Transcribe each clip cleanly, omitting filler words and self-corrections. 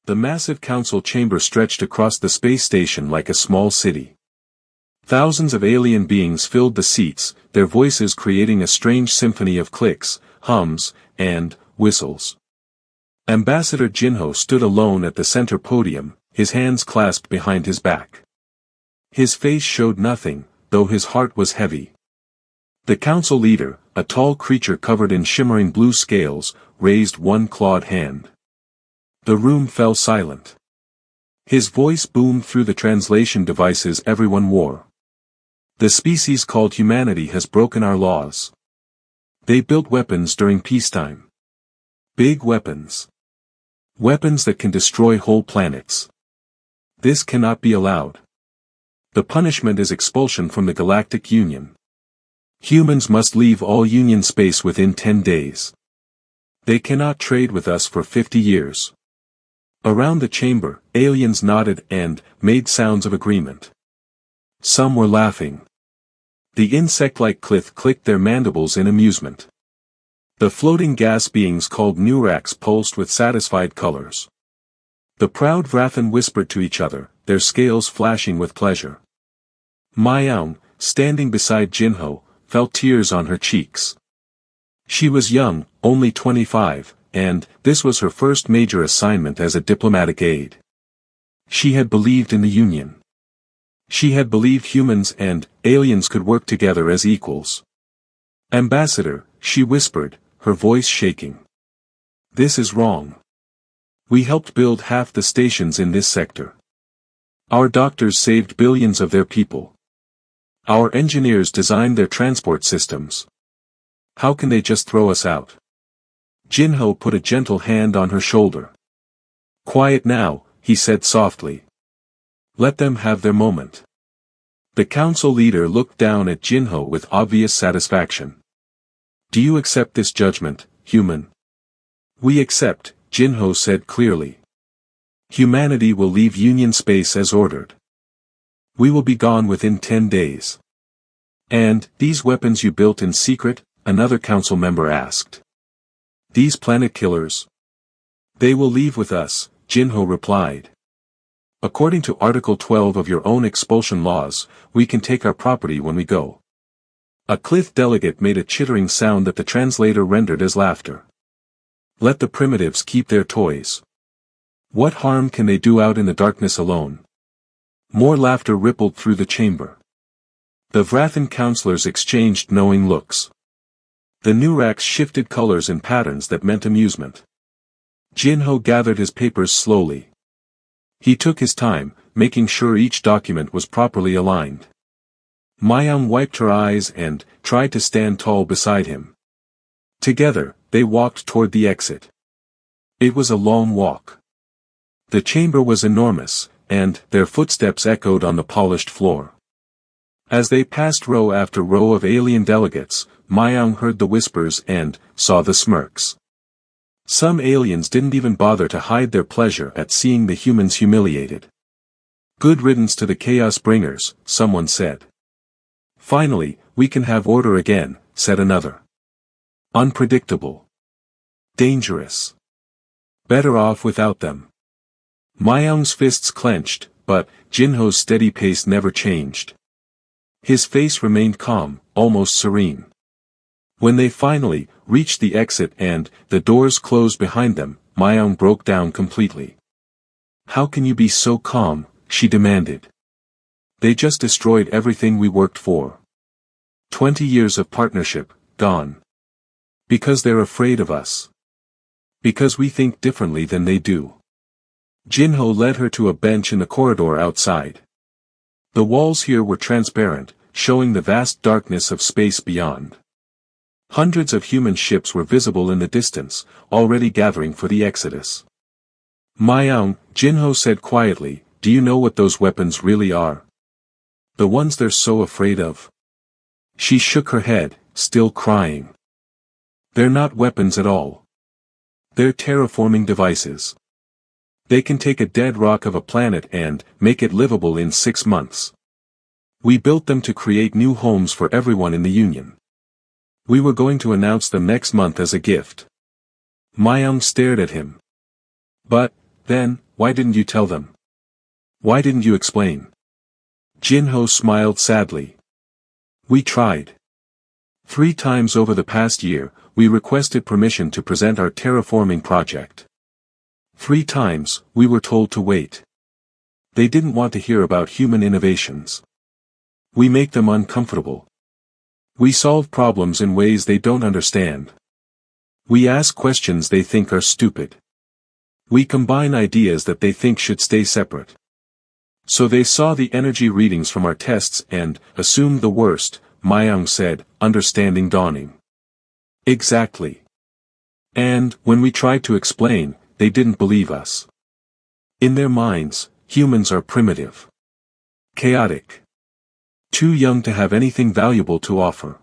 The massive council chamber stretched across the space station like a small city. Thousands of alien beings filled the seats, their voices creating a strange symphony of clicks, hums, and whistles. Ambassador Jinho stood alone at the center podium, his hands clasped behind his back. His face showed nothing, though his heart was heavy. The council leader, a tall creature covered in shimmering blue scales, raised one clawed hand. The room fell silent. His voice boomed through the translation devices everyone wore. The species called humanity has broken our laws. They built weapons during peacetime. Big weapons. Weapons that can destroy whole planets. This cannot be allowed. The punishment is expulsion from the Galactic Union. Humans must leave all Union space within 10 days. They cannot trade with us for 50 years. Around the chamber, aliens nodded and made sounds of agreement. Some were laughing. The insect-like Clith clicked their mandibles in amusement. The floating gas beings called Nurax pulsed with satisfied colors. The proud Vrathan whispered to each other, their scales flashing with pleasure. Myoung, standing beside Jinho, felt tears on her cheeks. She was young, only 25, and this was her first major assignment as a diplomatic aide. She had believed in the Union. She had believed humans and aliens could work together as equals. Ambassador, she whispered, her voice shaking. This is wrong. We helped build half the stations in this sector. Our doctors saved billions of their people. Our engineers designed their transport systems. How can they just throw us out? Jinho put a gentle hand on her shoulder. Quiet now, he said softly. Let them have their moment. The council leader looked down at Jinho with obvious satisfaction. Do you accept this judgment, human? We accept, Jinho said clearly. Humanity will leave Union space as ordered. We will be gone within 10 days. And, these weapons you built in secret? Another council member asked. These planet killers? They will leave with us, Jinho replied. According to Article 12 of your own expulsion laws, we can take our property when we go. A Clith delegate made a chittering sound that the translator rendered as laughter. Let the primitives keep their toys. What harm can they do out in the darkness alone? More laughter rippled through the chamber. The Vrathan counselors exchanged knowing looks. The Nurax shifted colors and patterns that meant amusement. Jinho gathered his papers slowly. He took his time, making sure each document was properly aligned. Myoung wiped her eyes and tried to stand tall beside him. Together, they walked toward the exit. It was a long walk. The chamber was enormous, and their footsteps echoed on the polished floor. As they passed row after row of alien delegates, Myoung heard the whispers and saw the smirks. Some aliens didn't even bother to hide their pleasure at seeing the humans humiliated. Good riddance to the chaos bringers, someone said. Finally, we can have order again, said another. Unpredictable. Dangerous. Better off without them. Myoung's fists clenched, but Jinho's steady pace never changed. His face remained calm, almost serene. When they finally reached the exit and the doors closed behind them, Myoung broke down completely. How can you be so calm? She demanded. They just destroyed everything we worked for. 20 years of partnership, gone. Because they're afraid of us. Because we think differently than they do. Jinho led her to a bench in the corridor outside. The walls here were transparent, showing the vast darkness of space beyond. Hundreds of human ships were visible in the distance, already gathering for the exodus. Myoung, Jinho said quietly, do you know what those weapons really are? The ones they're so afraid of? She shook her head, still crying. They're not weapons at all. They're terraforming devices. They can take a dead rock of a planet and make it livable in 6 months. We built them to create new homes for everyone in the Union. We were going to announce them next month as a gift. Myoung stared at him. But, Then, why didn't you tell them? Why didn't you explain? Jinho smiled sadly. We tried. 3 times over the past year, we requested permission to present our terraforming project. 3 times, we were told to wait. They didn't want to hear about human innovations. We make them uncomfortable. We solve problems in ways they don't understand. We ask questions they think are stupid. We combine ideas that they think should stay separate. So they saw the energy readings from our tests and assumed the worst, Mayang said, understanding dawning. Exactly. And, when we tried to explain, they didn't believe us. In their minds, humans are primitive. Chaotic. Too young to have anything valuable to offer.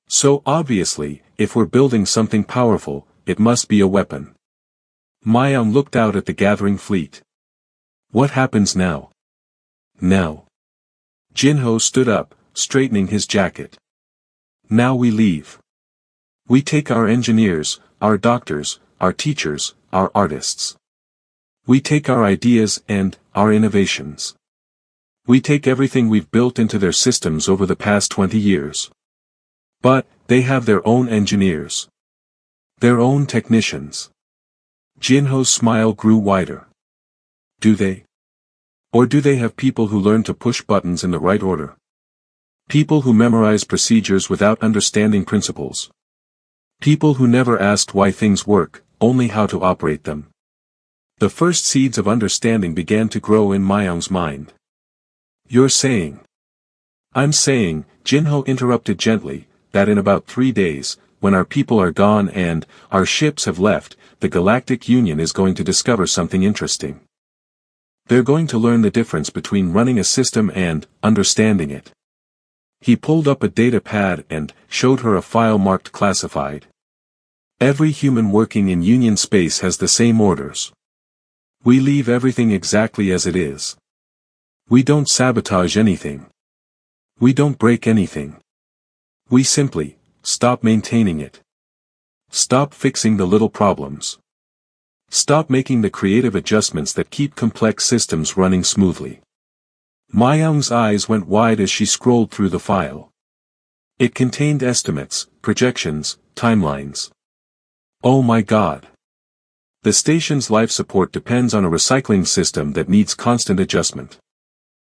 So obviously, if we're building something powerful, it must be a weapon. Mayang looked out at the gathering fleet. What happens now? Now. Jinho stood up, straightening his jacket. Now we leave. We take our engineers, our doctors, our teachers, our artists. We take our ideas and our innovations. We take everything we've built into their systems over the past 20 years. But, they have their own engineers. Their own technicians. Jinho's smile grew wider. Do they? Or do they have people who learn to push buttons in the right order? People who memorize procedures without understanding principles. People who never asked why things work, only how to operate them. The first seeds of understanding began to grow in Mayang's mind. You're saying. I'm saying, Jinho interrupted gently, that in about 3 days, when our people are gone and our ships have left, the Galactic Union is going to discover something interesting. They're going to learn the difference between running a system and understanding it. He pulled up a data pad and showed her a file marked classified. Every human working in Union space has the same orders. We leave everything exactly as it is. We don't sabotage anything. We don't break anything. We simply stop maintaining it. Stop fixing the little problems. Stop making the creative adjustments that keep complex systems running smoothly. Mayang's eyes went wide as she scrolled through the file. It contained estimates, projections, timelines. Oh my God. The station's life support depends on a recycling system that needs constant adjustment.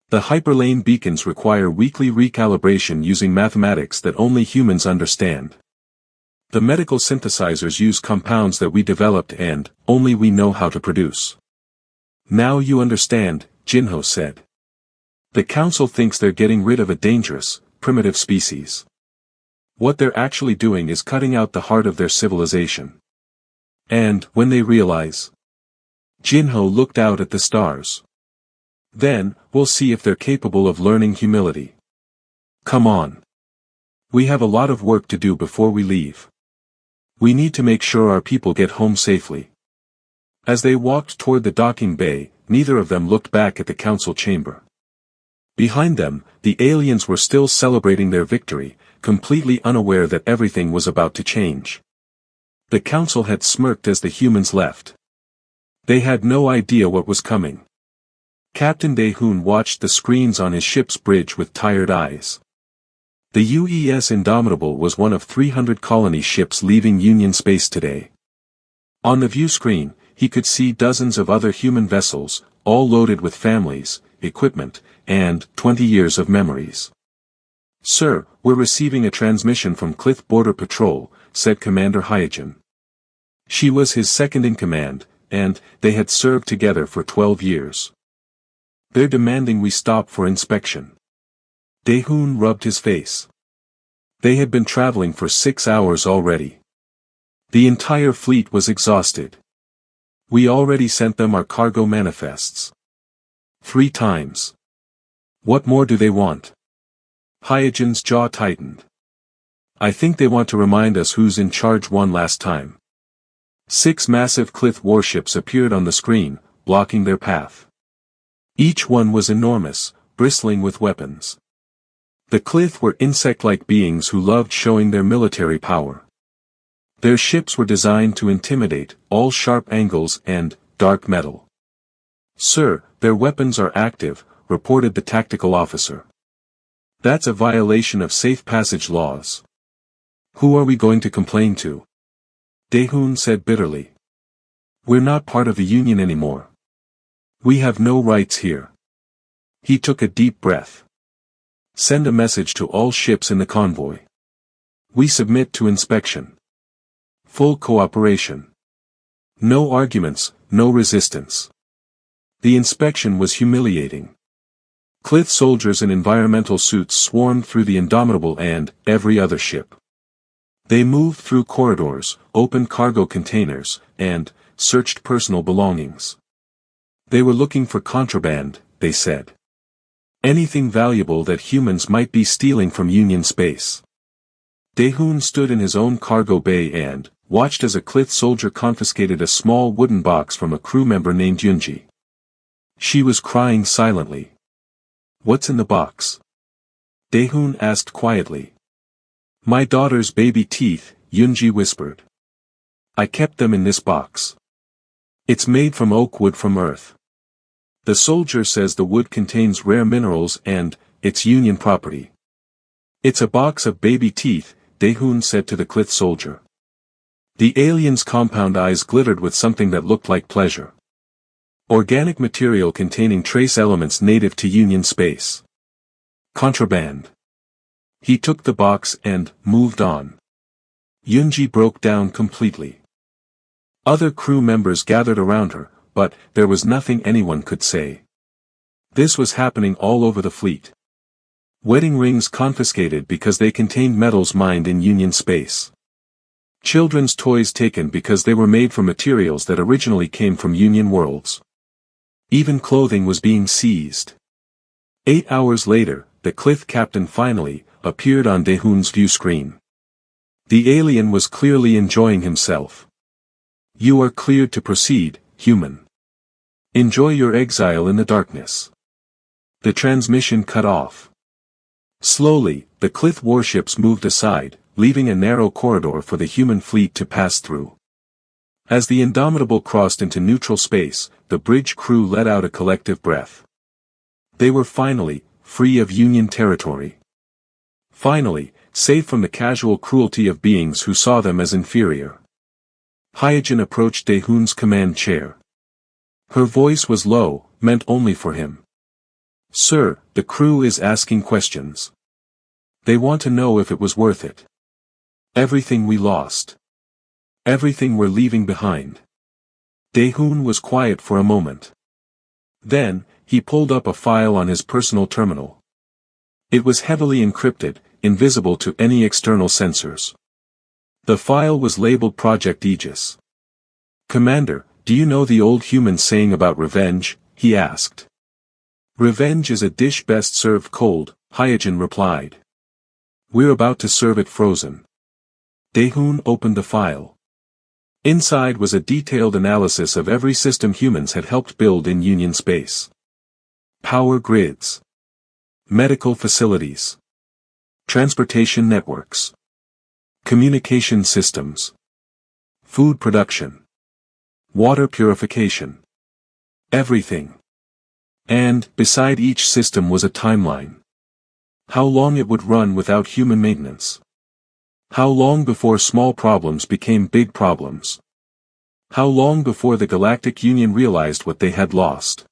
The hyperlane beacons require weekly recalibration using mathematics that only humans understand. The medical synthesizers use compounds that we developed and only we know how to produce. Now you understand, Jinho said. The council thinks they're getting rid of a dangerous, primitive species. What they're actually doing is cutting out the heart of their civilization. And, when they realize... Jinho looked out at the stars. Then, we'll see if they're capable of learning humility. Come on. We have a lot of work to do before we leave. We need to make sure our people get home safely. As they walked toward the docking bay, neither of them looked back at the council chamber. Behind them, the aliens were still celebrating their victory, completely unaware that everything was about to change. The council had smirked as the humans left. They had no idea what was coming. Captain Daehoon watched the screens on his ship's bridge with tired eyes. The UES Indomitable was one of 300 colony ships leaving Union space today. On the view screen, he could see dozens of other human vessels, all loaded with families, equipment, and 20 years of memories. Sir, we're receiving a transmission from Cliff Border Patrol, said Commander Hyojin. She was his second in command, and they had served together for 12 years. They're demanding we stop for inspection. Daehoon rubbed his face. They had been traveling for 6 hours already. The entire fleet was exhausted. We already sent them our cargo manifests. 3 times. What more do they want? Hyojin's jaw tightened. I think they want to remind us who's in charge one last time. 6 massive Cliff warships appeared on the screen, blocking their path. Each one was enormous, bristling with weapons. The Cliff were insect-like beings who loved showing their military power. Their ships were designed to intimidate, all sharp angles and dark metal. "Sir, their weapons are active," reported the tactical officer. "That's a violation of safe passage laws. Who are we going to complain to?" Daehoon said bitterly. "We're not part of the Union anymore. We have no rights here." He took a deep breath. "Send a message to all ships in the convoy. We submit to inspection. Full cooperation. No arguments, no resistance." The inspection was humiliating. Clith soldiers in environmental suits swarmed through the Indomitable and every other ship. They moved through corridors, opened cargo containers, and searched personal belongings. They were looking for contraband, they said. Anything valuable that humans might be stealing from Union space. Daehoon stood in his own cargo bay and watched as a Clith soldier confiscated a small wooden box from a crew member named Yunji. She was crying silently. "What's in the box?" Daehoon asked quietly. "My daughter's baby teeth," Yunji whispered. "I kept them in this box. It's made from oak wood from Earth. The soldier says the wood contains rare minerals and it's Union property." "It's a box of baby teeth," Daehoon said to the Clith soldier. The alien's compound eyes glittered with something that looked like pleasure. "Organic material containing trace elements native to Union space. Contraband." He took the box and moved on. Yunji broke down completely. Other crew members gathered around her, but there was nothing anyone could say. This was happening all over the fleet. Wedding rings confiscated because they contained metals mined in Union space. Children's toys taken because they were made from materials that originally came from Union worlds. Even clothing was being seized. 8 hours later, the Clith captain finally appeared on Daehoon's view screen. The alien was clearly enjoying himself. "You are cleared to proceed, human. Enjoy your exile in the darkness." The transmission cut off. Slowly, the Clith warships moved aside, leaving a narrow corridor for the human fleet to pass through. As the Indomitable crossed into neutral space, the bridge crew let out a collective breath. They were finally free of Union territory. Finally, safe from the casual cruelty of beings who saw them as inferior. Hyojin approached Daehoon's command chair. Her voice was low, meant only for him. "Sir, the crew is asking questions. They want to know if it was worth it. Everything we lost. Everything we're leaving behind." Daehoon was quiet for a moment. Then, he pulled up a file on his personal terminal. It was heavily encrypted, invisible to any external sensors. The file was labeled Project Aegis. "Commander, do you know the old human saying about revenge?" he asked. "Revenge is a dish best served cold," Hyojin replied. "We're about to serve it frozen." Daehoon opened the file. Inside was a detailed analysis of every system humans had helped build in Union space. Power grids. Medical facilities. Transportation networks. Communication systems. Food production. Water purification. Everything. And, beside each system was a timeline. How long it would run without human maintenance. How long before small problems became big problems? How long before the Galactic Union realized what they had lost?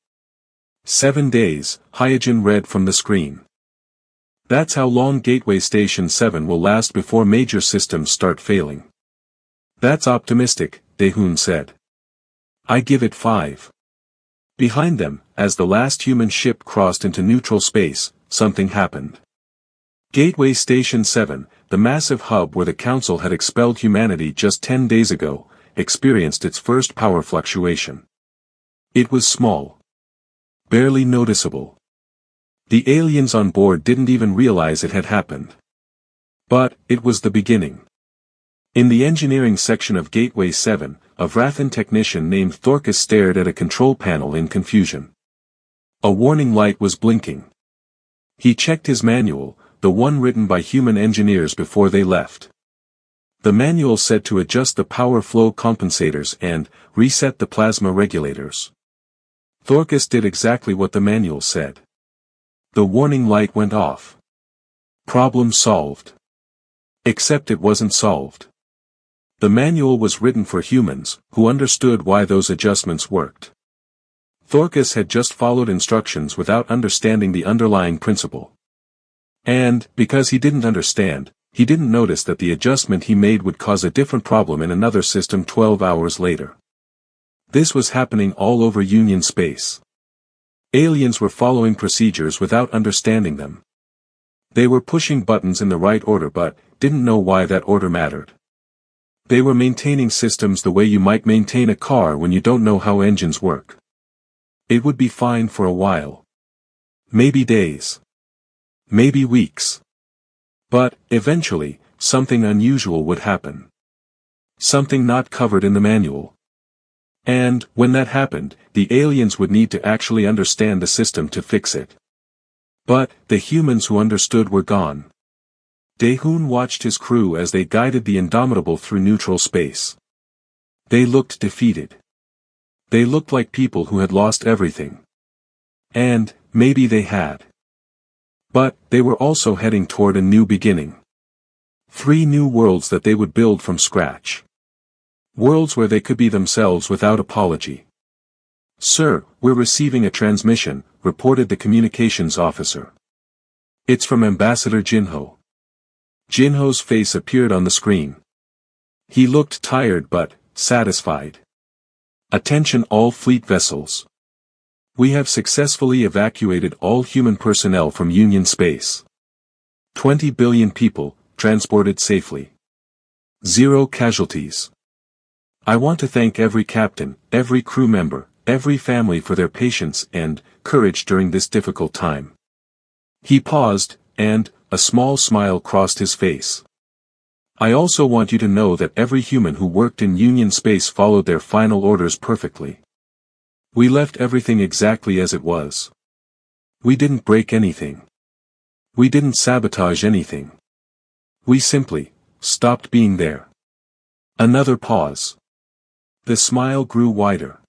7 days, Hyojin read from the screen. That's how long Gateway Station 7 will last before major systems start failing. That's optimistic, Daehoon said. I give it 5. Behind them, as the last human ship crossed into neutral space, something happened. Gateway Station 7, the massive hub where the Council had expelled humanity just 10 days ago, experienced its first power fluctuation. It was small. Barely noticeable. The aliens on board didn't even realize it had happened. But, it was the beginning. In the engineering section of Gateway 7, a Vrathan technician named Thorkus stared at a control panel in confusion. A warning light was blinking. He checked his manual, the one written by human engineers before they left. The manual said to adjust the power flow compensators and reset the plasma regulators. Thorkus did exactly what the manual said. The warning light went off. Problem solved. Except it wasn't solved. The manual was written for humans, who understood why those adjustments worked. Thorkus had just followed instructions without understanding the underlying principle. And, because he didn't understand, he didn't notice that the adjustment he made would cause a different problem in another system 12 hours later. This was happening all over Union space. Aliens were following procedures without understanding them. They were pushing buttons in the right order but didn't know why that order mattered. They were maintaining systems the way you might maintain a car when you don't know how engines work. It would be fine for a while. Maybe days. Maybe weeks. But, eventually, something unusual would happen. Something not covered in the manual. And, when that happened, the aliens would need to actually understand the system to fix it. But, the humans who understood were gone. Daehoon watched his crew as they guided the Indomitable through neutral space. They looked defeated. They looked like people who had lost everything. And, maybe they had. But, they were also heading toward a new beginning. 3 new worlds that they would build from scratch. Worlds where they could be themselves without apology. "Sir, we're receiving a transmission," reported the communications officer. "It's from Ambassador Jinho." Jinho's face appeared on the screen. He looked tired but satisfied. "Attention all fleet vessels. We have successfully evacuated all human personnel from Union space. 20 billion people, transported safely. 0 casualties. I want to thank every captain, every crew member, every family for their patience and courage during this difficult time." He paused, and a small smile crossed his face. "I also want you to know that every human who worked in Union space followed their final orders perfectly. We left everything exactly as it was. We didn't break anything. We didn't sabotage anything. We simply stopped being there." Another pause. The smile grew wider.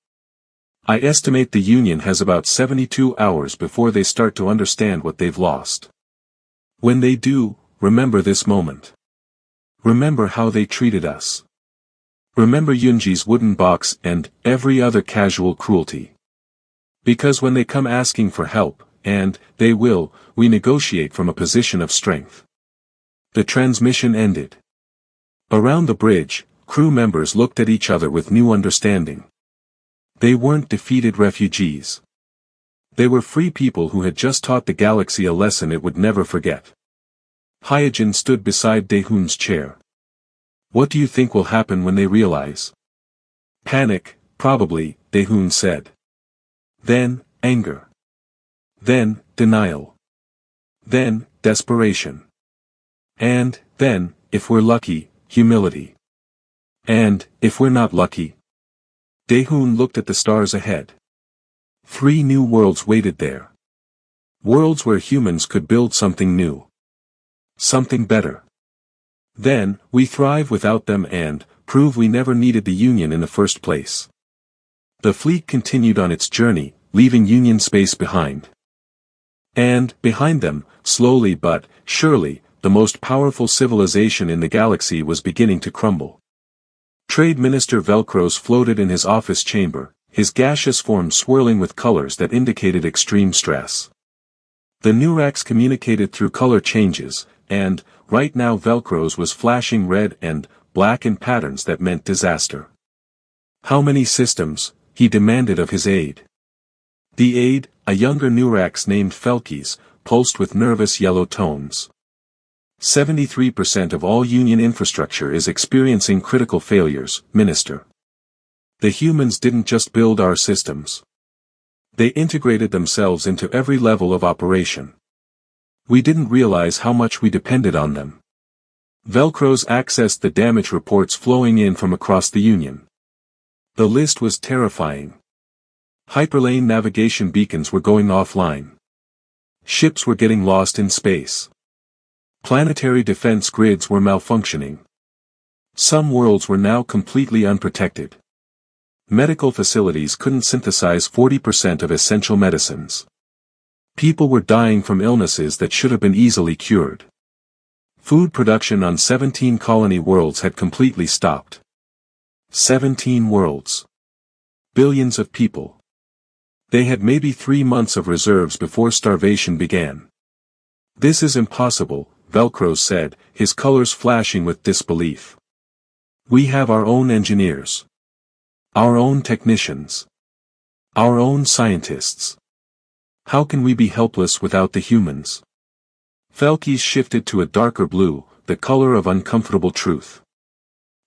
"I estimate the Union has about 72 hours before they start to understand what they've lost. When they do, remember this moment. Remember how they treated us. Remember Yunji's wooden box and every other casual cruelty. Because when they come asking for help, and they will, we negotiate from a position of strength." The transmission ended. Around the bridge, crew members looked at each other with new understanding. They weren't defeated refugees. They were free people who had just taught the galaxy a lesson it would never forget. Hyojin stood beside Daehoon's chair. "What do you think will happen when they realize?" "Panic, probably," Daehoon said. "Then, anger. Then, denial. Then, desperation. And, then, if we're lucky, humility. And, if we're not lucky." Daehoon looked at the stars ahead. 3 new worlds waited there. Worlds where humans could build something new. Something better. Then, we thrive without them and prove we never needed the Union in the first place. The fleet continued on its journey, leaving Union space behind. And, behind them, slowly but surely, the most powerful civilization in the galaxy was beginning to crumble. Trade Minister Velcros floated in his office chamber, his gaseous form swirling with colors that indicated extreme stress. The Nurax communicated through color changes, and, right now Velcros was flashing red and black in patterns that meant disaster. "How many systems?" he demanded of his aide. The aide, a younger Nurax named Felkes, pulsed with nervous yellow tones. 73% of all Union infrastructure is experiencing critical failures, Minister. The humans didn't just build our systems. They integrated themselves into every level of operation. We didn't realize how much we depended on them. Velcros accessed the damage reports flowing in from across the Union. The list was terrifying. Hyperlane navigation beacons were going offline. Ships were getting lost in space. Planetary defense grids were malfunctioning. Some worlds were now completely unprotected. Medical facilities couldn't synthesize 40% of essential medicines. People were dying from illnesses that should have been easily cured. Food production on 17 colony worlds had completely stopped. 17 worlds. Billions of people. They had maybe 3 months of reserves before starvation began. This is impossible, Velcro said, his colors flashing with disbelief. We have our own engineers. Our own technicians. Our own scientists. How can we be helpless without the humans? Felky's shifted to a darker blue, the color of uncomfortable truth.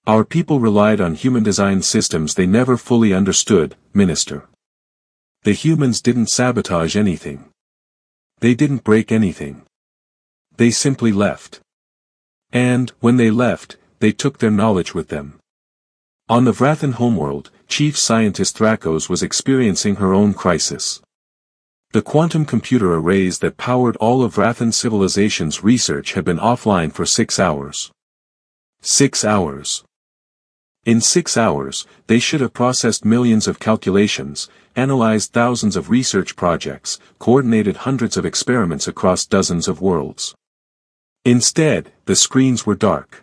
Our people relied on human-designed systems they never fully understood, Minister. The humans didn't sabotage anything. They didn't break anything. They simply left. And, when they left, they took their knowledge with them. On the Vrathan homeworld, Chief Scientist Thrakos was experiencing her own crisis. The quantum computer arrays that powered all of Vrathan civilization's research had been offline for 6 hours. 6 hours. In 6 hours, they should have processed millions of calculations, analyzed thousands of research projects, coordinated hundreds of experiments across dozens of worlds. Instead, the screens were dark.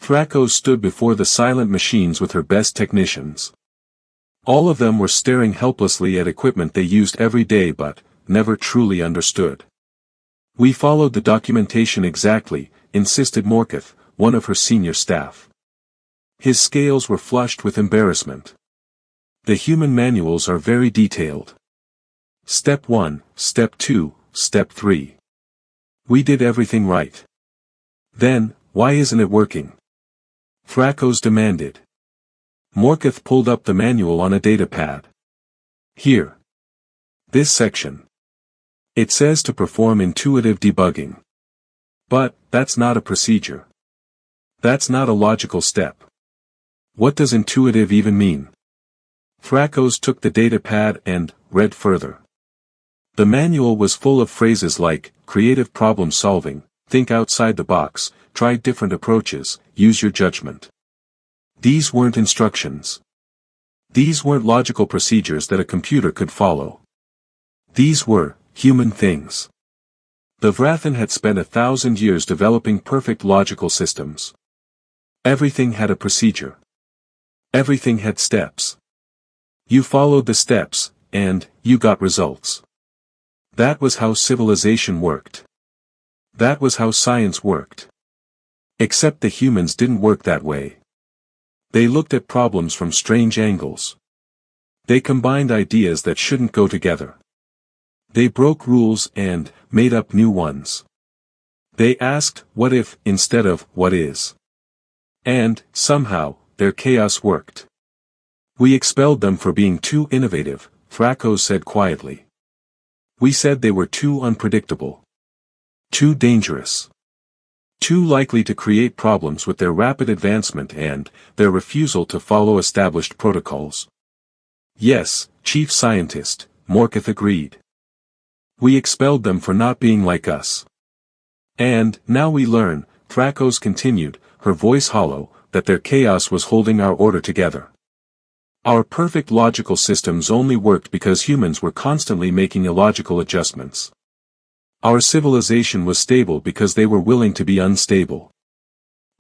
Thrakos stood before the silent machines with her best technicians. All of them were staring helplessly at equipment they used every day but never truly understood. We followed the documentation exactly, insisted Morketh, one of her senior staff. His scales were flushed with embarrassment. The human manuals are very detailed. Step 1, Step 2, Step 3. We did everything right. Then, why isn't it working? Thrakos demanded. Morketh pulled up the manual on a datapad. Here. This section. It says to perform intuitive debugging. But, that's not a procedure. That's not a logical step. What does intuitive even mean? Thrakos took the datapad and read further. The manual was full of phrases like, creative problem solving, think outside the box, try different approaches, use your judgment. These weren't instructions. These weren't logical procedures that a computer could follow. These were human things. The Vrathan had spent 1,000 years developing perfect logical systems. Everything had a procedure. Everything had steps. You followed the steps, and you got results. That was how civilization worked. That was how science worked. Except the humans didn't work that way. They looked at problems from strange angles. They combined ideas that shouldn't go together. They broke rules and made up new ones. They asked, what if, instead of, what is? And, somehow, their chaos worked. We expelled them for being too innovative, Thrakos said quietly. We said they were too unpredictable. Too dangerous. Too likely to create problems with their rapid advancement and their refusal to follow established protocols. Yes, Chief Scientist, Morketh agreed. We expelled them for not being like us. And, now we learn, Thrakos continued, her voice hollow, that their chaos was holding our order together. Our perfect logical systems only worked because humans were constantly making illogical adjustments. Our civilization was stable because they were willing to be unstable.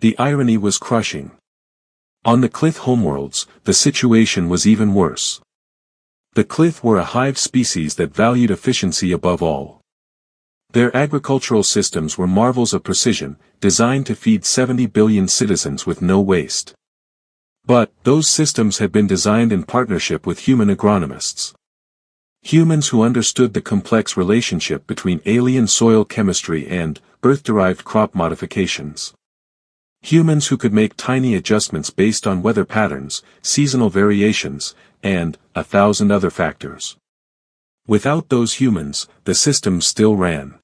The irony was crushing. On the Clith homeworlds, the situation was even worse. The Clith were a hive species that valued efficiency above all. Their agricultural systems were marvels of precision, designed to feed 70 billion citizens with no waste. But, those systems had been designed in partnership with human agronomists. Humans who understood the complex relationship between alien soil chemistry and Earth-derived crop modifications. Humans who could make tiny adjustments based on weather patterns, seasonal variations, and 1,000 other factors. Without those humans, the systems still ran.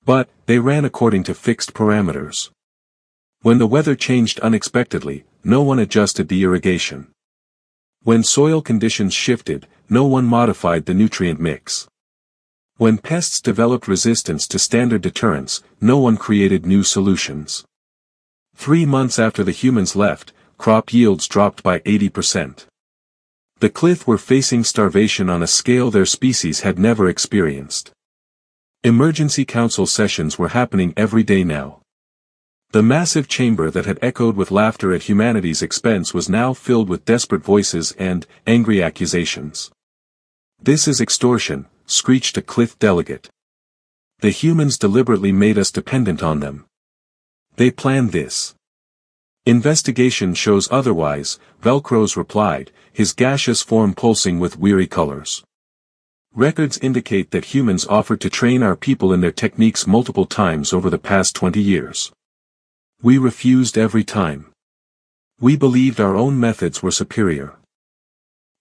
But, they ran according to fixed parameters. When the weather changed unexpectedly, no one adjusted the irrigation. When soil conditions shifted, no one modified the nutrient mix. When pests developed resistance to standard deterrents, no one created new solutions. 3 months after the humans left, crop yields dropped by 80%. The Clith were facing starvation on a scale their species had never experienced. Emergency council sessions were happening every day now. The massive chamber that had echoed with laughter at humanity's expense was now filled with desperate voices and angry accusations. "This is extortion," screeched a Clith delegate. "The humans deliberately made us dependent on them. They planned this." "Investigation shows otherwise," Velcro's replied, his gaseous form pulsing with weary colors. "Records indicate that humans offered to train our people in their techniques multiple times over the past 20 years. We refused every time. We believed our own methods were superior.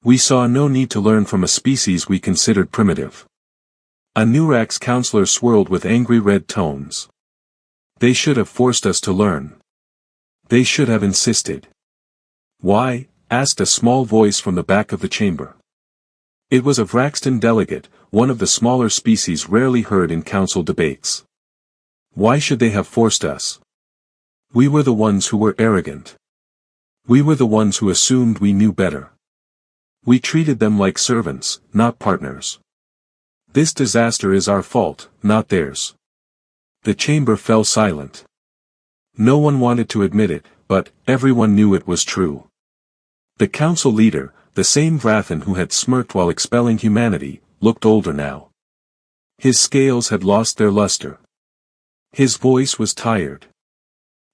We saw no need to learn from a species we considered primitive." A Nurax counselor swirled with angry red tones. "They should have forced us to learn. They should have insisted." "Why?" asked a small voice from the back of the chamber. It was a Vraxton delegate, one of the smaller species rarely heard in council debates. "Why should they have forced us? We were the ones who were arrogant. We were the ones who assumed we knew better. We treated them like servants, not partners. This disaster is our fault, not theirs." The chamber fell silent. No one wanted to admit it, but everyone knew it was true. The council leader, the same Vrathan who had smirked while expelling humanity, looked older now. His scales had lost their luster. His voice was tired.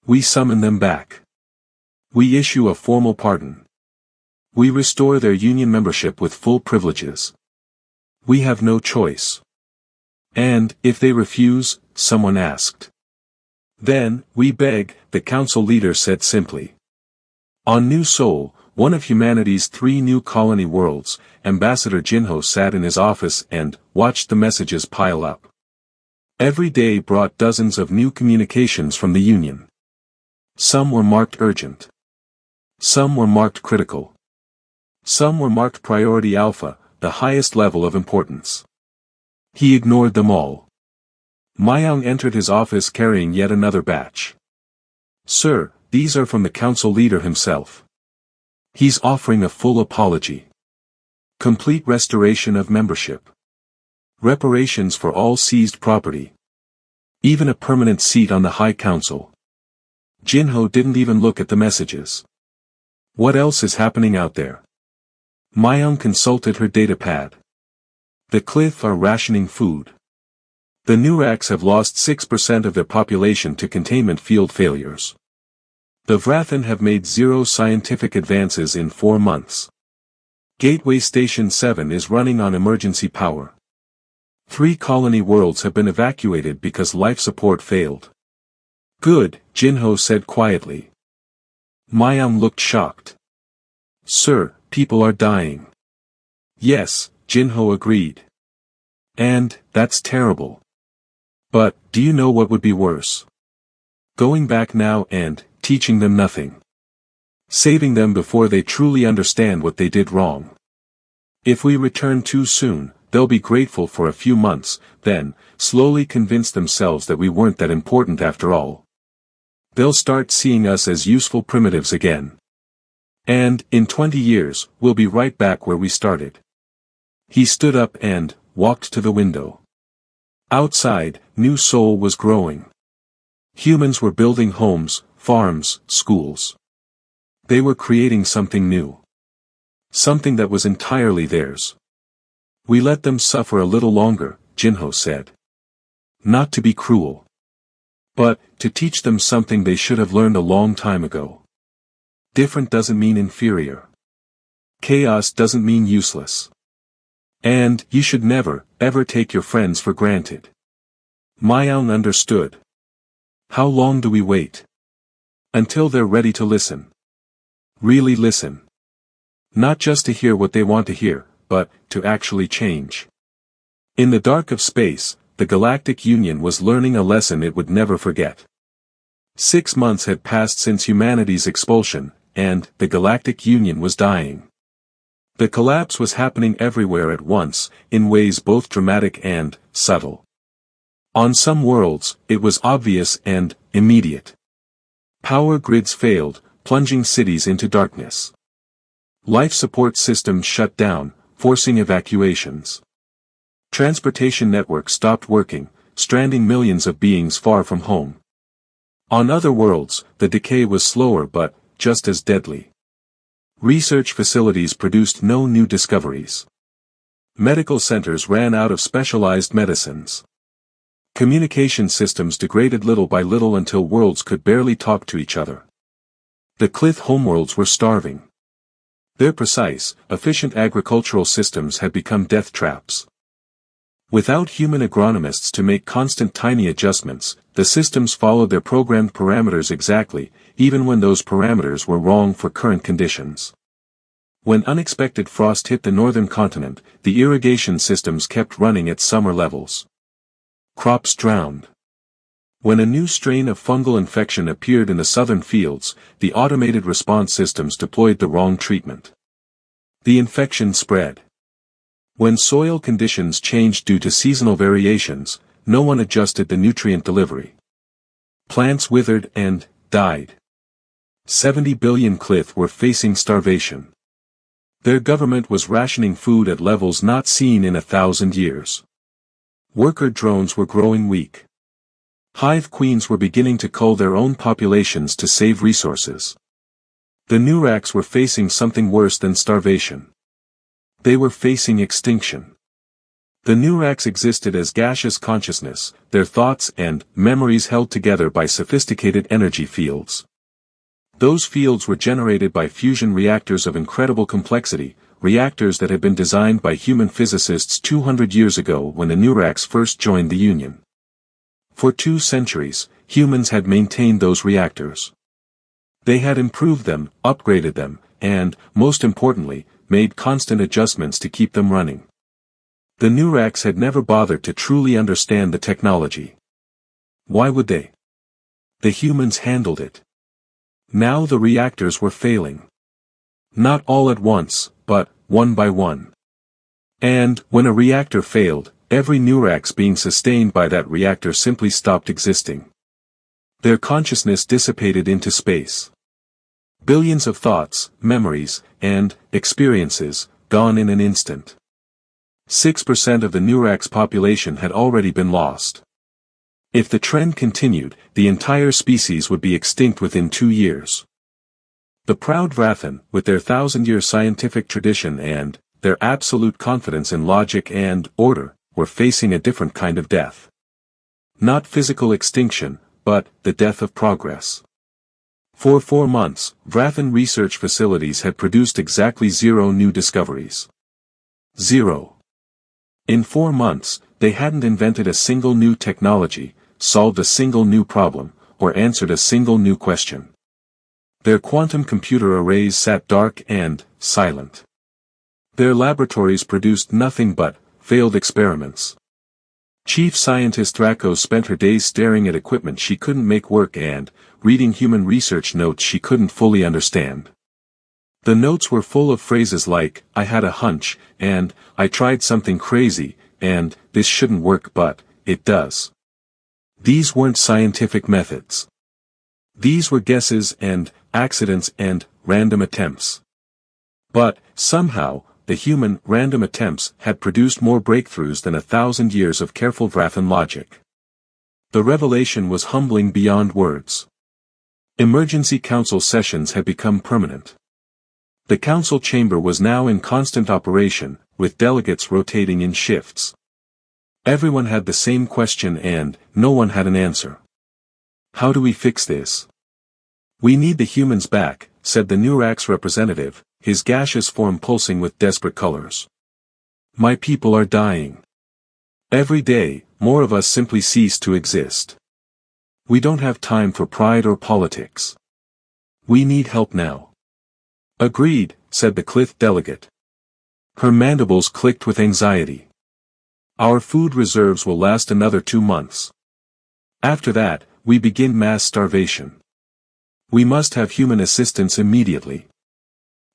"We summon them back. We issue a formal pardon. We restore their union membership with full privileges. We have no choice." "And, if they refuse?" someone asked. "Then, we beg," the council leader said simply. On New Sol, one of humanity's 3 new colony worlds, Ambassador Jinho sat in his office and watched the messages pile up. Every day brought dozens of new communications from the Union. Some were marked urgent. Some were marked critical. Some were marked priority alpha, the highest level of importance. He ignored them all. Mayang entered his office carrying yet another batch. "Sir, these are from the council leader himself. He's offering a full apology. Complete restoration of membership. Reparations for all seized property. Even a permanent seat on the High Council." Jinho didn't even look at the messages. "What else is happening out there?" Mayang consulted her datapad. "The Clith are rationing food. The Nurax have lost 6% of their population to containment field failures. The Vrathan have made 0 scientific advances in 4 months. Gateway Station 7 is running on emergency power. 3 colony worlds have been evacuated because life support failed." "Good," Jinho said quietly. Mayang looked shocked. "Sir, people are dying." "Yes," Jinho agreed. "And, that's terrible. But, do you know what would be worse? Going back now and teaching them nothing. Saving them before they truly understand what they did wrong. If we return too soon, they'll be grateful for a few months, then, slowly convince themselves that we weren't that important after all. They'll start seeing us as useful primitives again. And, in 20 years, we'll be right back where we started." He stood up and walked to the window. Outside, New Sol was growing. Humans were building homes, farms, schools. They were creating something new. Something that was entirely theirs. "We let them suffer a little longer," Jinho said. "Not to be cruel. But, to teach them something they should have learned a long time ago. Different doesn't mean inferior. Chaos doesn't mean useless. And, you should never, ever take your friends for granted." Mayang understood. "How long do we wait? Until they're ready to listen. Really listen. Not just to hear what they want to hear, but, to actually change." In the dark of space, the Galactic Union was learning a lesson it would never forget. 6 months had passed since humanity's expulsion, and the Galactic Union was dying. The collapse was happening everywhere at once, in ways both dramatic and subtle. On some worlds, it was obvious and immediate. Power grids failed, plunging cities into darkness. Life support systems shut down, forcing evacuations. Transportation networks stopped working, stranding millions of beings far from home. On other worlds, the decay was slower but just as deadly. Research facilities produced no new discoveries. Medical centers ran out of specialized medicines. Communication systems degraded little by little until worlds could barely talk to each other. The Clith homeworlds were starving. Their precise, efficient agricultural systems had become death traps. Without human agronomists to make constant tiny adjustments, the systems followed their programmed parameters exactly, even when those parameters were wrong for current conditions. When unexpected frost hit the northern continent, the irrigation systems kept running at summer levels. Crops drowned. When a new strain of fungal infection appeared in the southern fields, the automated response systems deployed the wrong treatment. The infection spread. When soil conditions changed due to seasonal variations, no one adjusted the nutrient delivery. Plants withered and died. 70 billion Clith were facing starvation. Their government was rationing food at levels not seen in 1,000 years. Worker drones were growing weak. Hive queens were beginning to cull their own populations to save resources. The Nuraks were facing something worse than starvation. They were facing extinction. The Nuraks existed as gaseous consciousness, their thoughts and memories held together by sophisticated energy fields. Those fields were generated by fusion reactors of incredible complexity, reactors that had been designed by human physicists 200 years ago when the Nuraks first joined the Union. For 2 centuries, humans had maintained those reactors. They had improved them, upgraded them, and, most importantly, made constant adjustments to keep them running. The Nuraks had never bothered to truly understand the technology. Why would they? The humans handled it. Now the reactors were failing. Not all at once, but one by one. And, when a reactor failed, every Nuraks being sustained by that reactor simply stopped existing. Their consciousness dissipated into space. Billions of thoughts, memories, and experiences, gone in an instant. 6% of the Nuraks population had already been lost. If the trend continued, the entire species would be extinct within 2 years. The proud Vrathan, with their 1,000-year scientific tradition and their absolute confidence in logic and order, were facing a different kind of death. Not physical extinction, but the death of progress. For 4 months, Vrathan research facilities had produced exactly 0 new discoveries. 0. In 4 months, they hadn't invented a single new technology, solved a single new problem, or answered a single new question. Their quantum computer arrays sat dark and silent. Their laboratories produced nothing but failed experiments. Chief Scientist Thrako spent her days staring at equipment she couldn't make work and reading human research notes she couldn't fully understand. The notes were full of phrases like, "I had a hunch," and "I tried something crazy," and "this shouldn't work but it does." These weren't scientific methods. These were guesses and accidents and random attempts. But, somehow, the human random attempts had produced more breakthroughs than 1,000 years of careful Vrathan logic. The revelation was humbling beyond words. Emergency council sessions had become permanent. The council chamber was now in constant operation, with delegates rotating in shifts. Everyone had the same question and no one had an answer. How do we fix this? We need the humans back, said the Nuraks representative, his gaseous form pulsing with desperate colors. My people are dying. Every day, more of us simply cease to exist. We don't have time for pride or politics. We need help now. Agreed, said the Clith delegate. Her mandibles clicked with anxiety. Our food reserves will last another 2 months. After that, we begin mass starvation. We must have human assistance immediately.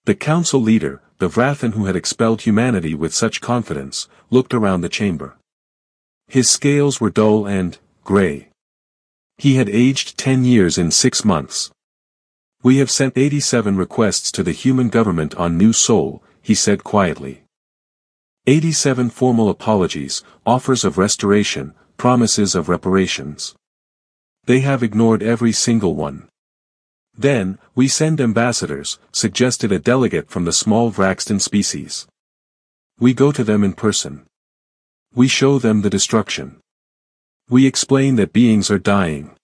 The council leader, the Vrathan who had expelled humanity with such confidence, looked around the chamber. His scales were dull and gray. He had aged 10 years in 6 months. We have sent 87 requests to the human government on New Sol, he said quietly. 87 formal apologies, offers of restoration, promises of reparations. They have ignored every single one. Then, we send ambassadors, suggested a delegate from the small Vraxton species. We go to them in person. We show them the destruction. We explain that beings are dying.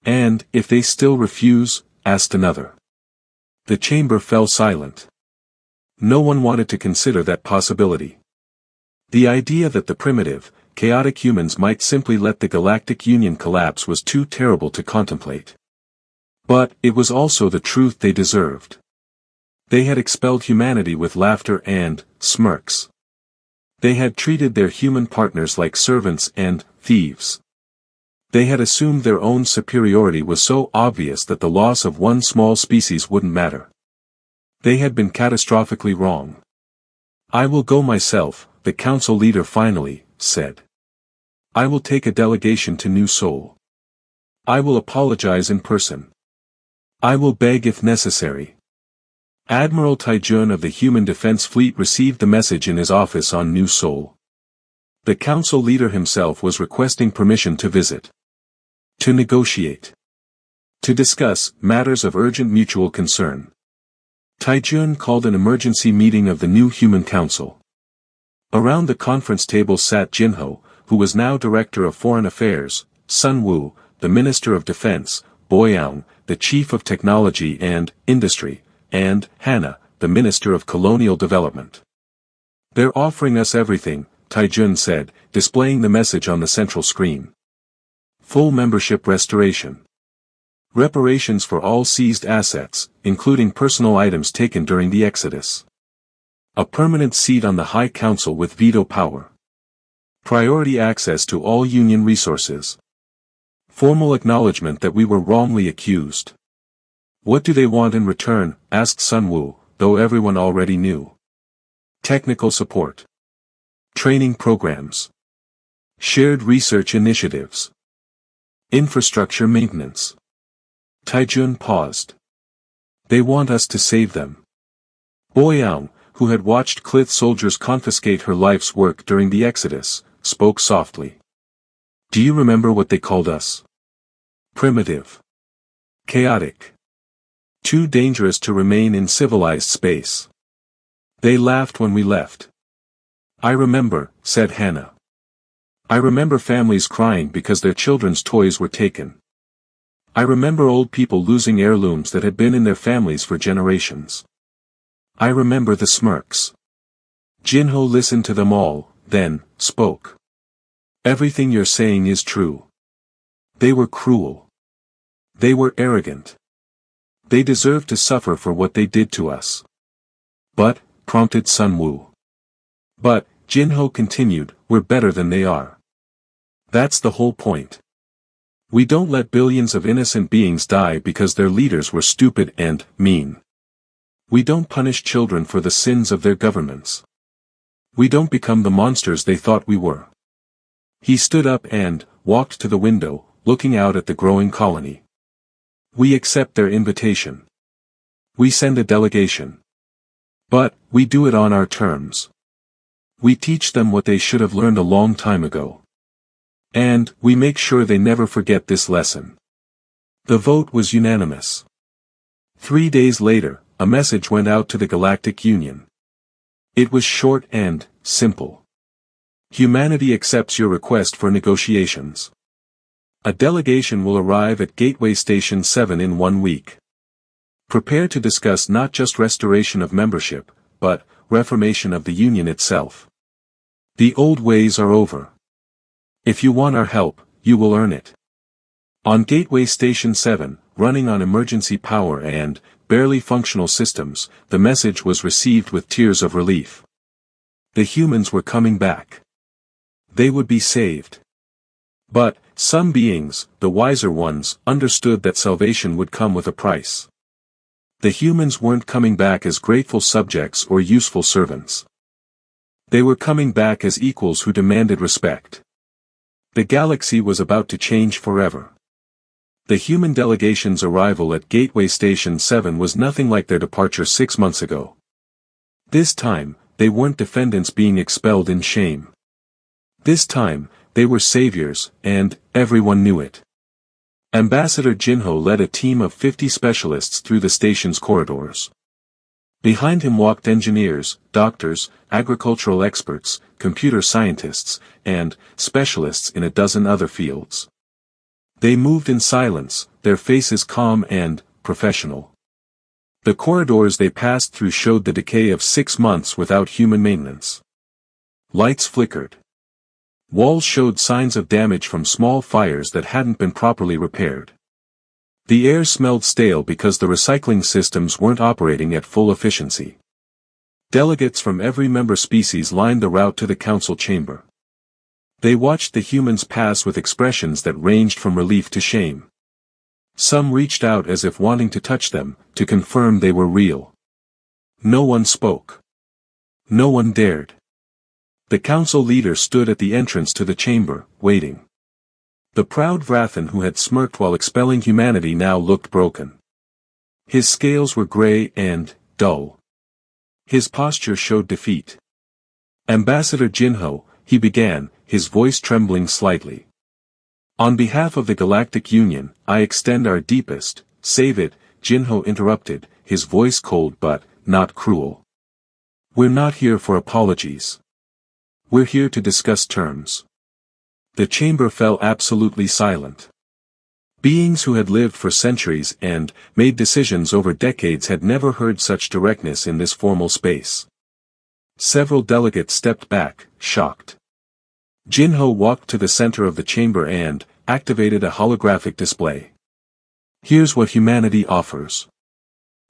And, if they still refuse, asked another. The chamber fell silent. No one wanted to consider that possibility. The idea that the primitive, chaotic humans might simply let the Galactic Union collapse was too terrible to contemplate. But, it was also the truth they deserved. They had expelled humanity with laughter and smirks. They had treated their human partners like servants and thieves. They had assumed their own superiority was so obvious that the loss of one small species wouldn't matter. They had been catastrophically wrong. I will go myself, the council leader finally said. I will take a delegation to New Sol. I will apologize in person. I will beg if necessary. Admiral Taijun of the Human Defense Fleet received the message in his office on New Sol. The council leader himself was requesting permission to visit. To negotiate. To discuss matters of urgent mutual concern. Taijun called an emergency meeting of the new Human Council. Around the conference table sat Jinho, who was now Director of Foreign Affairs, Sun Wu, the Minister of Defense, Boyang, the Chief of Technology and Industry, and Hannah, the Minister of Colonial Development. They're offering us everything, Taijun said, displaying the message on the central screen. Full membership restoration. Reparations for all seized assets, including personal items taken during the Exodus. A permanent seat on the High Council with veto power. Priority access to all Union resources. Formal acknowledgement that we were wrongly accused. What do they want in return, asked Sun Wu, though everyone already knew. Technical support. Training programs. Shared research initiatives. Infrastructure maintenance. Taijun paused. They want us to save them. Boyang, who had watched Clith soldiers confiscate her life's work during the Exodus, spoke softly. Do you remember what they called us? Primitive. Chaotic. Too dangerous to remain in civilized space. They laughed when we left. I remember, said Hannah. I remember families crying because their children's toys were taken. I remember old people losing heirlooms that had been in their families for generations. I remember the smirks. Jinho listened to them all, then spoke. Everything you're saying is true. They were cruel. They were arrogant. They deserve to suffer for what they did to us. But, prompted Sun Wu. But, Jinho continued, we're better than they are. That's the whole point. We don't let billions of innocent beings die because their leaders were stupid and mean. We don't punish children for the sins of their governments. We don't become the monsters they thought we were. He stood up and walked to the window, looking out at the growing colony. We accept their invitation. We send a delegation. But, we do it on our terms. We teach them what they should have learned a long time ago. And, we make sure they never forget this lesson. The vote was unanimous. 3 days later, a message went out to the Galactic Union. It was short and simple. Humanity accepts your request for negotiations. A delegation will arrive at Gateway Station 7 in 1 week. Prepare to discuss not just restoration of membership, but reformation of the Union itself. The old ways are over. If you want our help, you will earn it. On Gateway Station 7, running on emergency power and barely functional systems, the message was received with tears of relief. The humans were coming back. They would be saved. But, some beings, the wiser ones, understood that salvation would come with a price. The humans weren't coming back as grateful subjects or useful servants. They were coming back as equals who demanded respect. The galaxy was about to change forever. The human delegation's arrival at Gateway Station 7 was nothing like their departure 6 months ago. This time, they weren't defendants being expelled in shame. This time, they were saviors, and everyone knew it. Ambassador Jinho led a team of 50 specialists through the station's corridors. Behind him walked engineers, doctors, agricultural experts, computer scientists, and specialists in a dozen other fields. They moved in silence, their faces calm and professional. The corridors they passed through showed the decay of 6 months without human maintenance. Lights flickered. Walls showed signs of damage from small fires that hadn't been properly repaired. The air smelled stale because the recycling systems weren't operating at full efficiency. Delegates from every member species lined the route to the council chamber. They watched the humans pass with expressions that ranged from relief to shame. Some reached out as if wanting to touch them, to confirm they were real. No one spoke. No one dared. The council leader stood at the entrance to the chamber, waiting. The proud Vrathan who had smirked while expelling humanity now looked broken. His scales were gray and dull. His posture showed defeat. Ambassador Jinho, he began, his voice trembling slightly. On behalf of the Galactic Union, I extend our deepest, save it, Jinho interrupted, his voice cold but not cruel. We're not here for apologies. We're here to discuss terms. The chamber fell absolutely silent. Beings who had lived for centuries and made decisions over decades had never heard such directness in this formal space. Several delegates stepped back, shocked. Jinho walked to the center of the chamber and activated a holographic display. Here's what humanity offers.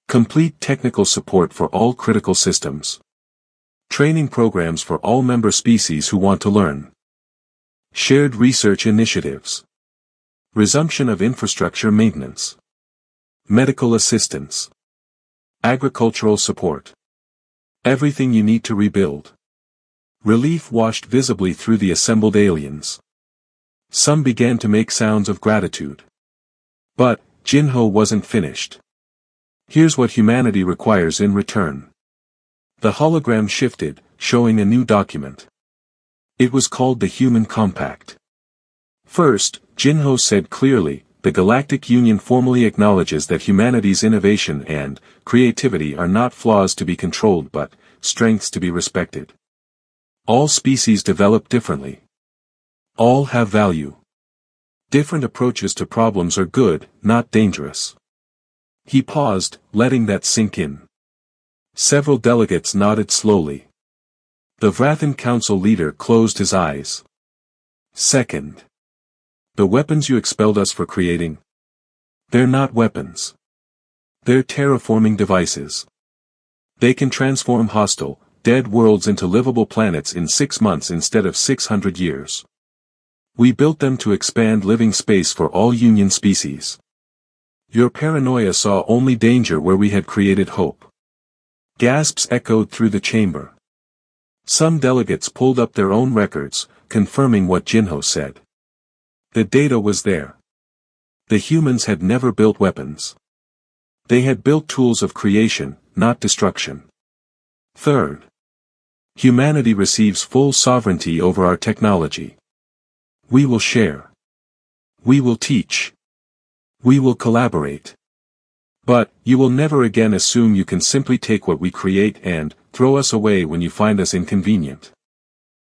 Complete technical support for all critical systems. Training programs for all member species who want to learn. Shared research initiatives. Resumption of infrastructure maintenance. Medical assistance. Agricultural support. Everything you need to rebuild. Relief washed visibly through the assembled aliens. Some began to make sounds of gratitude. But Jinho wasn't finished. Here's what humanity requires in return. The hologram shifted, showing a new document. It was called the Human Compact. First, Jinho said clearly, the Galactic Union formally acknowledges that humanity's innovation and creativity are not flaws to be controlled but strengths to be respected. All species develop differently. All have value. Different approaches to problems are good, not dangerous. He paused, letting that sink in. Several delegates nodded slowly. The Vrathan Council leader closed his eyes. Second. The weapons you expelled us for creating? They're not weapons. They're terraforming devices. They can transform hostile, dead worlds into livable planets in 6 months instead of 600 years. We built them to expand living space for all Union species. Your paranoia saw only danger where we had created hope. Gasps echoed through the chamber. Some delegates pulled up their own records, confirming what Jinho said. The data was there. The humans had never built weapons. They had built tools of creation, not destruction. Third. Humanity receives full sovereignty over our technology. We will share. We will teach. We will collaborate. But, you will never again assume you can simply take what we create and throw us away when you find us inconvenient.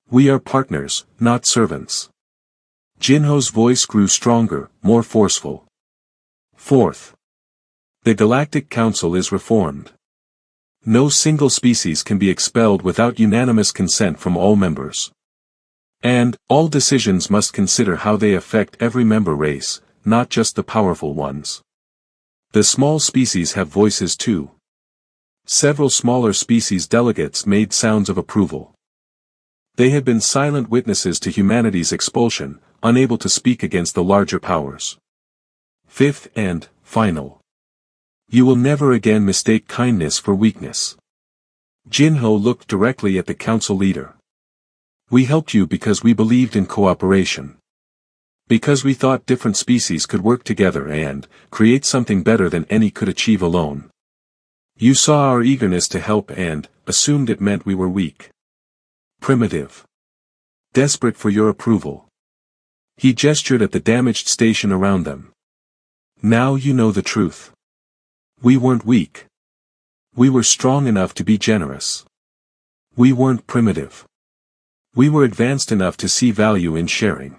We are partners, not servants. Jinho's voice grew stronger, more forceful. Fourth. The Galactic Council is reformed. No single species can be expelled without unanimous consent from all members. And, all decisions must consider how they affect every member race, not just the powerful ones. The small species have voices too. Several smaller species delegates made sounds of approval. They had been silent witnesses to humanity's expulsion, unable to speak against the larger powers. Fifth and final. You will never again mistake kindness for weakness. Jinho looked directly at the council leader. We helped you because we believed in cooperation. Because we thought different species could work together and create something better than any could achieve alone. You saw our eagerness to help and assumed it meant we were weak. Primitive. Desperate for your approval. He gestured at the damaged station around them. Now you know the truth. We weren't weak. We were strong enough to be generous. We weren't primitive. We were advanced enough to see value in sharing.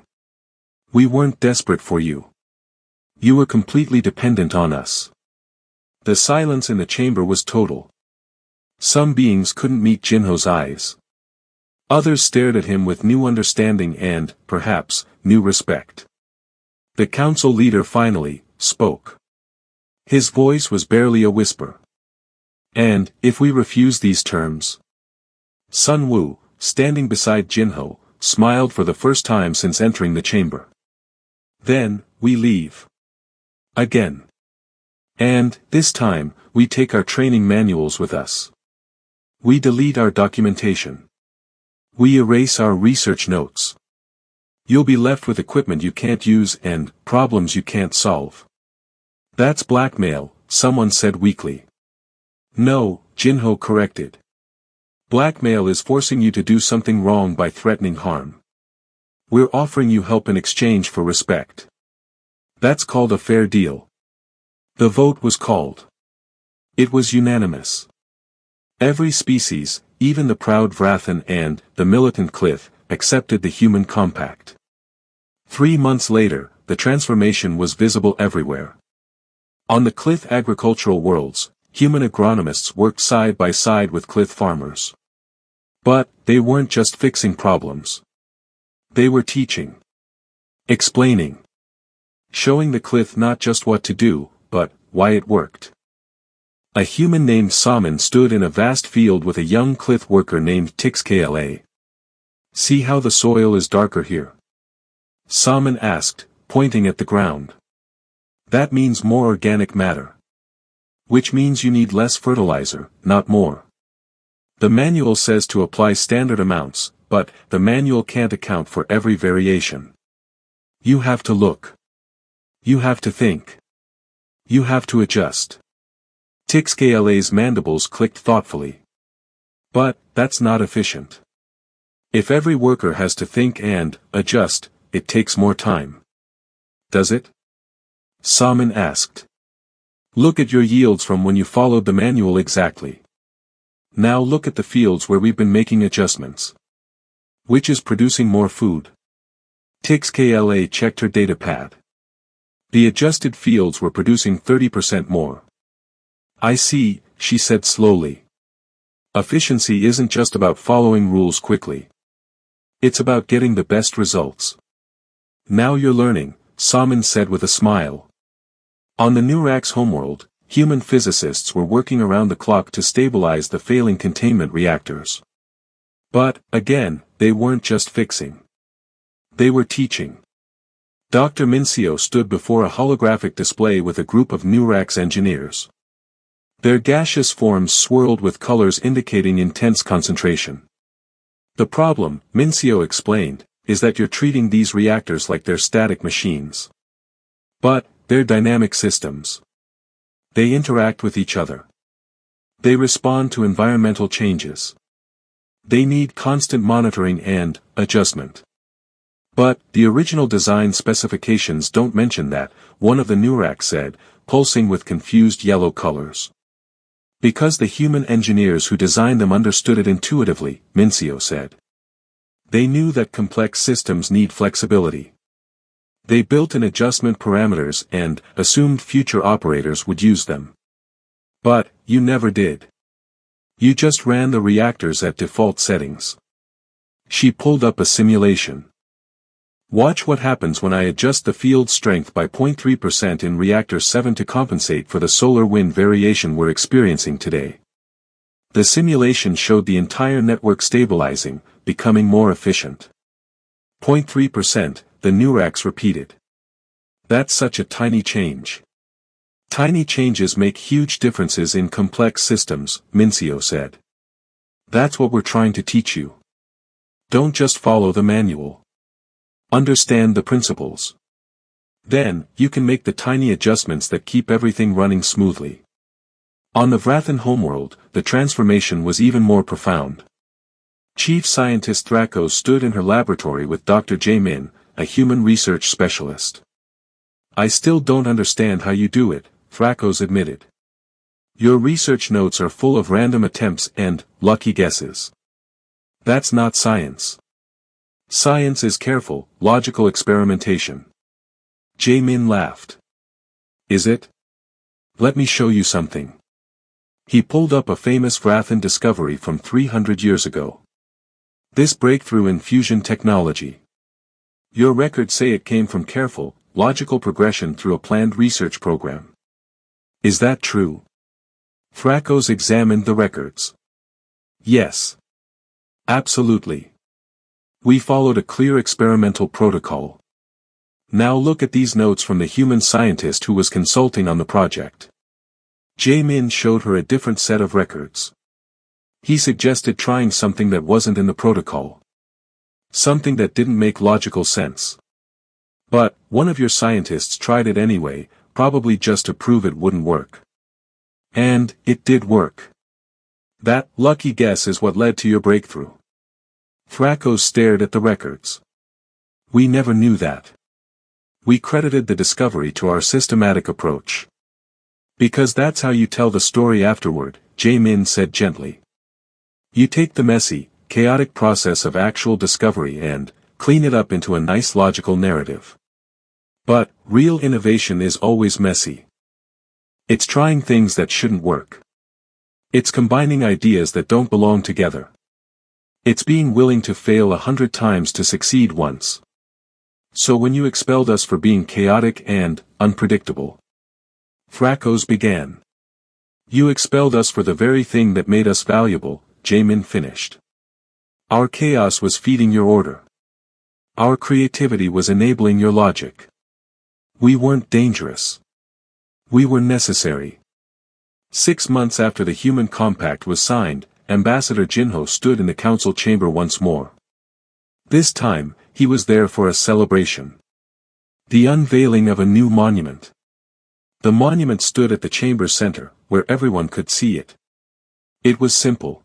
We weren't desperate for you. You were completely dependent on us. The silence in the chamber was total. Some beings couldn't meet Jinho's eyes. Others stared at him with new understanding and, perhaps, new respect. The council leader finally spoke. His voice was barely a whisper. And, if we refuse these terms? Sun Wu, standing beside Jinho, smiled for the first time since entering the chamber. Then, we leave. Again. And, this time, we take our training manuals with us. We delete our documentation. We erase our research notes. You'll be left with equipment you can't use and problems you can't solve. That's blackmail, someone said weakly. No, Jinho corrected. Blackmail is forcing you to do something wrong by threatening harm. We're offering you help in exchange for respect. That's called a fair deal. The vote was called. It was unanimous. Every species, even the proud Vrathan and the militant Cliff, accepted the human compact. 3 months later, the transformation was visible everywhere. On the Cliff agricultural worlds, human agronomists worked side by side with Cliff farmers. But, they weren't just fixing problems. They were teaching. Explaining. Showing the Cliff not just what to do, but why it worked. A human named Salmon stood in a vast field with a young Cliff worker named Tixkla. See how the soil is darker here? Salmon asked, pointing at the ground. That means more organic matter. Which means you need less fertilizer, not more. The manual says to apply standard amounts, but the manual can't account for every variation. You have to look. You have to think. You have to adjust. Tixkala's mandibles clicked thoughtfully. But, that's not efficient. If every worker has to think and adjust, it takes more time. Does it? Salmon asked. Look at your yields from when you followed the manual exactly. Now look at the fields where we've been making adjustments. Which is producing more food? Tixkla checked her datapad. The adjusted fields were producing 30% more. I see, she said slowly. Efficiency isn't just about following rules quickly. It's about getting the best results. Now you're learning, Salmon said with a smile. On the Nurak's homeworld, human physicists were working around the clock to stabilize the failing containment reactors. But, again, they weren't just fixing. They were teaching. Dr. Mincio stood before a holographic display with a group of Nurak's engineers. Their gaseous forms swirled with colors indicating intense concentration. The problem, Mincio explained, is that you're treating these reactors like they're static machines. But, they're dynamic systems. They interact with each other. They respond to environmental changes. They need constant monitoring and adjustment. But, the original design specifications don't mention that, one of the Nurak said, pulsing with confused yellow colors. Because the human engineers who designed them understood it intuitively, Mincio said. They knew that complex systems need flexibility. They built in adjustment parameters and assumed future operators would use them. But, you never did. You just ran the reactors at default settings. She pulled up a simulation. Watch what happens when I adjust the field strength by 0.3% in Reactor 7 to compensate for the solar wind variation we're experiencing today. The simulation showed the entire network stabilizing, becoming more efficient. 0.3%, the Nuraks repeated. That's such a tiny change. Tiny changes make huge differences in complex systems, Mincio said. That's what we're trying to teach you. Don't just follow the manual. Understand the principles. Then, you can make the tiny adjustments that keep everything running smoothly. On the Vrathan homeworld, the transformation was even more profound. Chief Scientist Thrako stood in her laboratory with Dr. Jae-min, a human research specialist. "I still don't understand how you do it," Thrakos admitted. "Your research notes are full of random attempts and lucky guesses. That's not science. Science is careful, logical experimentation." Jae-min laughed. "Is it? Let me show you something." He pulled up a famous Vrathan discovery from 300 years ago. "This breakthrough in fusion technology. Your records say it came from careful, logical progression through a planned research program. Is that true?" Thrakos examined the records. "Yes. Absolutely. We followed a clear experimental protocol. Now look at these notes from the human scientist who was consulting on the project." Jae-min showed her a different set of records. He suggested trying something that wasn't in the protocol. Something that didn't make logical sense. But, one of your scientists tried it anyway, probably just to prove it wouldn't work. And, it did work. That lucky guess is what led to your breakthrough. Thrakos stared at the records. "We never knew that. We credited the discovery to our systematic approach." "Because that's how you tell the story afterward," Jae-min said gently. "You take the messy, chaotic process of actual discovery and clean it up into a nice logical narrative. But, real innovation is always messy. It's trying things that shouldn't work. It's combining ideas that don't belong together. It's being willing to fail 100 times to succeed once. So when you expelled us for being chaotic and unpredictable," Thrakos began. "You expelled us for the very thing that made us valuable," Jae-min finished. "Our chaos was feeding your order. Our creativity was enabling your logic. We weren't dangerous. We were necessary." 6 months after the Human Compact was signed, Ambassador Jinho stood in the council chamber once more. This time, he was there for a celebration. The unveiling of a new monument. The monument stood at the chamber's center, where everyone could see it. It was simple.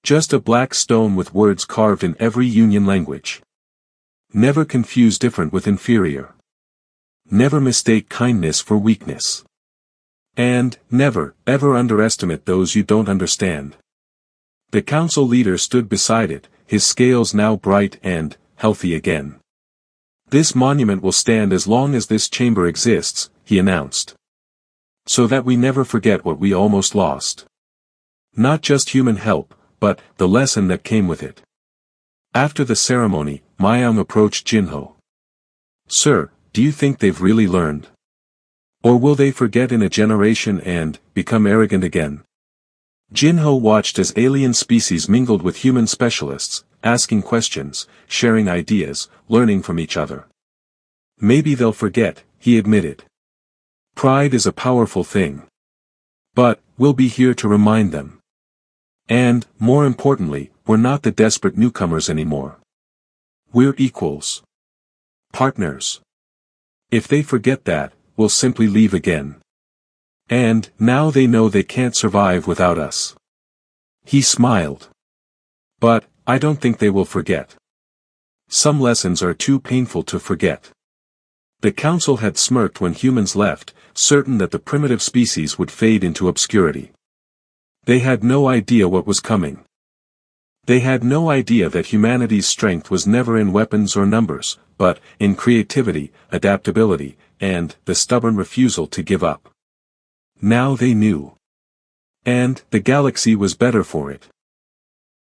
Just a black stone with words carved in every Union language. Never confuse different with inferior. Never mistake kindness for weakness. And, never, ever underestimate those you don't understand. The council leader stood beside it, his scales now bright and healthy again. "This monument will stand as long as this chamber exists," he announced. "So that we never forget what we almost lost. Not just human help, but the lesson that came with it." After the ceremony, Mayang approached Jinho. "Sir, do you think they've really learned? Or will they forget in a generation and become arrogant again?" Jinho watched as alien species mingled with human specialists, asking questions, sharing ideas, learning from each other. "Maybe they'll forget," he admitted. "Pride is a powerful thing. But, we'll be here to remind them. And, more importantly, we're not the desperate newcomers anymore. We're equals. Partners. If they forget that, we'll simply leave again. And, now they know they can't survive without us." He smiled. "But, I don't think they will forget. Some lessons are too painful to forget." The council had smirked when humans left, certain that the primitive species would fade into obscurity. They had no idea what was coming. They had no idea that humanity's strength was never in weapons or numbers, but in creativity, adaptability, and the stubborn refusal to give up. Now they knew. And the galaxy was better for it.